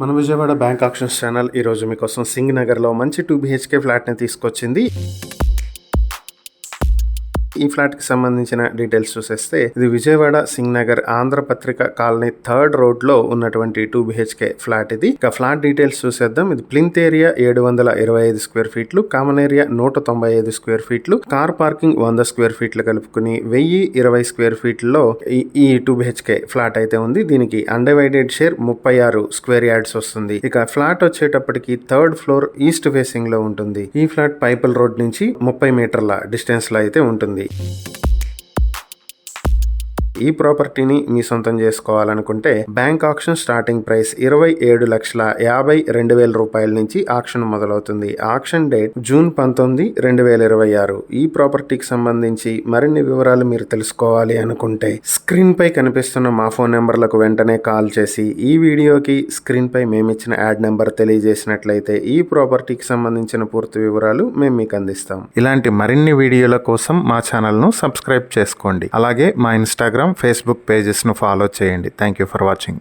మన Vijayawada bank actions channel ఈరోజు మీకోసం సింగ్ నగర్లో మంచి 2 BHK ఫ్లాట్ని తీసుకొచ్చింది. ఈ ఫ్లాట్ కి సంబంధించిన డీటెయిల్స్ చూసేస్తే ఇది Vijayawada Singh Nagar Andhra Patrika colony 3rd road లో ఉన్నటువంటి 2 BHK ఫ్లాట్. ఇది ఇక ఫ్లాట్ డీటెయిల్స్ చూసేద్దాం. ఇది ప్లింత్ ఏరియా 725 స్క్వేర్ ఫీట్లు, కామన్ ఏరియా 195 స్క్వేర్ ఫీట్లు, కార్ పార్కింగ్ 100 స్క్వేర్ ఫీట్లు కలుపుకుని 1020 స్క్వేర్ ఫీట్లో ఈ 2 BHK ఫ్లాట్ అయితే ఉంది. దీనికి అన్డివైడెడ్ షేర్ 36 స్క్వేర్ యార్డ్స్ వస్తుంది. ఇక ఫ్లాట్ వచ్చేటప్పటికి 3rd ఫ్లోర్ ఈస్ట్ ఫేసింగ్ లో ఉంటుంది. ఈ ఫ్లాట్ పైపుల్ రోడ్ నుంచి 30 మీటర్ల డిస్టెన్స్ లో అయితే ఉంటుంది. ఈ ప్రాపర్టీని మీ సొంతం చేసుకోవాలనుకుంటే బ్యాంక్ ఆక్షన్ స్టార్టింగ్ ప్రైస్ 27,52,000 రూపాయల నుంచి ఆక్షన్ మొదలవుతుంది. Auction date June 19, 2026. ఈ ప్రాపర్టీకి సంబంధించి మరిన్ని వివరాలు మీరు తెలుసుకోవాలి అనుకుంటే స్క్రీన్ పై కనిపిస్తున్న మా ఫోన్ నెంబర్లకు వెంటనే కాల్ చేసి ఈ వీడియోకి స్క్రీన్ పై మేమిచ్చిన యాడ్ నెంబర్ తెలియజేసినట్లయితే ఈ ప్రాపర్టీకి సంబంధించిన పూర్తి వివరాలు మేము మీకు అందిస్తాం. ఇలాంటి మరిన్ని వీడియోల కోసం మా ఛానల్ ను సబ్స్క్రైబ్ చేసుకోండి. అలాగే మా ఇన్స్టాగ్రామ్, ఫేస్బుక్ పేజెస్ ను ఫాలో చేయండి. Thank you for watching.